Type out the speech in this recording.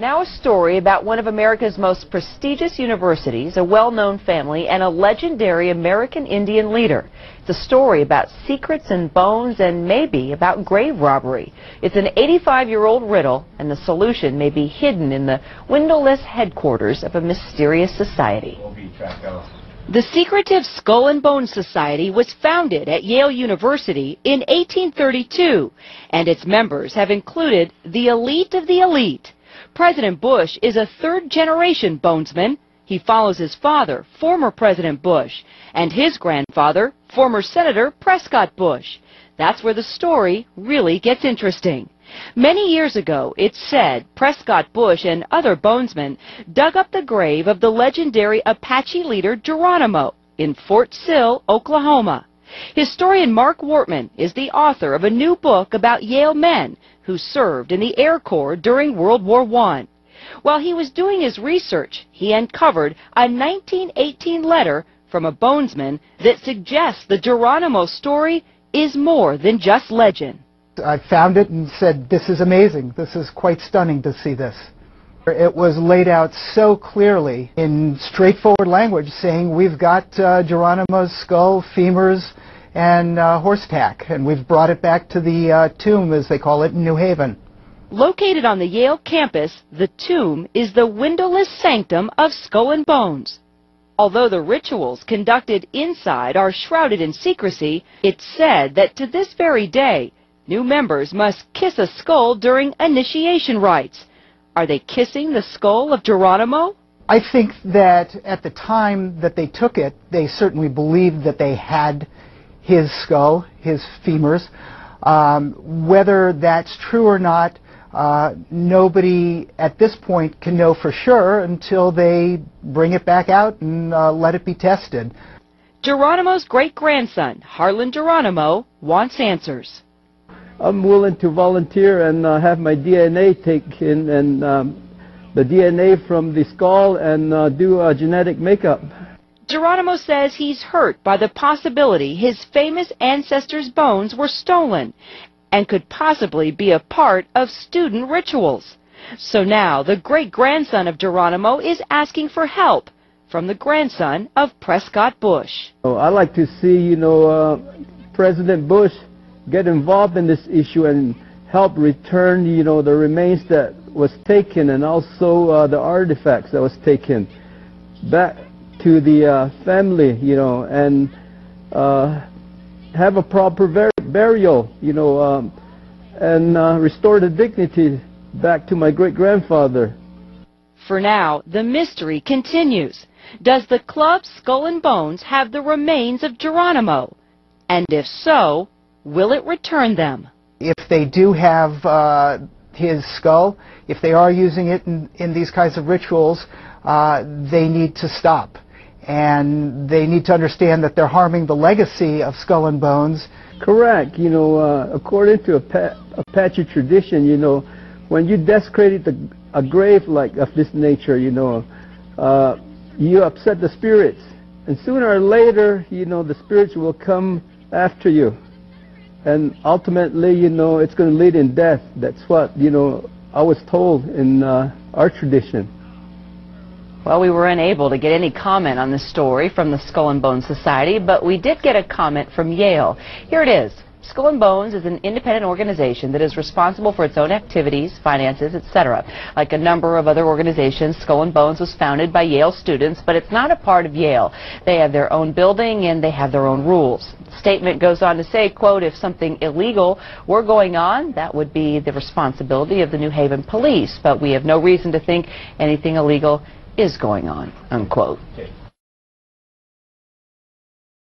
Now a story about one of America's most prestigious universities, a well-known family, and a legendary American Indian leader. It's a story about secrets and bones and maybe about grave robbery. It's an 85-year-old riddle, and the solution may be hidden in the windowless headquarters of a mysterious society. The secretive Skull and Bones Society was founded at Yale University in 1832, and its members have included the elite of the elite. President Bush is a third-generation bonesman. He follows his father, former President Bush, and his grandfather, former Senator Prescott Bush. That's where the story really gets interesting. Many years ago, it's said Prescott Bush and other bonesmen dug up the grave of the legendary Apache leader Geronimo in Fort Sill, Oklahoma. Historian Mark Wortman is the author of a new book about Yale men who served in the Air Corps during World War I. While he was doing his research, he uncovered a 1918 letter from a bonesman that suggests the Geronimo story is more than just legend. I found it and said, this is amazing. This is quite stunning to see this. It was laid out so clearly in straightforward language, saying we've got Geronimo's skull, femurs, and horse tack, and we've brought it back to the tomb, as they call it, in New Haven. Located on the Yale campus, the tomb is the windowless sanctum of Skull and Bones. Although the rituals conducted inside are shrouded in secrecy, it's said that to this very day, new members must kiss a skull during initiation rites. Are they kissing the skull of Geronimo? I think that at the time that they took it, they certainly believed that they had his skull, his femurs. Whether that's true or not, nobody at this point can know for sure until they bring it back out and let it be tested. Geronimo's great-grandson, Harlan Geronimo, wants answers. I'm willing to volunteer and have my DNA taken and the DNA from the skull and do a genetic makeup. Geronimo says he's hurt by the possibility his famous ancestors' bones were stolen and could possibly be a part of student rituals. So now the great-grandson of Geronimo is asking for help from the grandson of Prescott Bush. I like to see, President Bush get involved in this issue and help return, the remains that was taken and also the artifacts that was taken back to the family, and have a proper burial, and restore the dignity back to my great-grandfather. For now, the mystery continues. Does the club Skull and Bones have the remains of Geronimo? And if so, will it return them? If they do have his skull, if they are using it in these kinds of rituals, they need to stop. And they need to understand that they're harming the legacy of Skull and Bones. Correct. According to Apache tradition, when you desecrated a grave of this nature, you upset the spirits. And sooner or later, the spirits will come after you. And ultimately, it's going to lead in death. That's what, I was told in our tradition. Well, we were unable to get any comment on this story from the Skull and Bones Society, but we did get a comment from Yale. Here it is. Skull and Bones is an independent organization that is responsible for its own activities, finances, etc. Like a number of other organizations, Skull and Bones was founded by Yale students, but it's not a part of Yale. They have their own building and they have their own rules. The statement goes on to say, quote, if something illegal were going on, that would be the responsibility of the New Haven police, but we have no reason to think anything illegal is going on, unquote.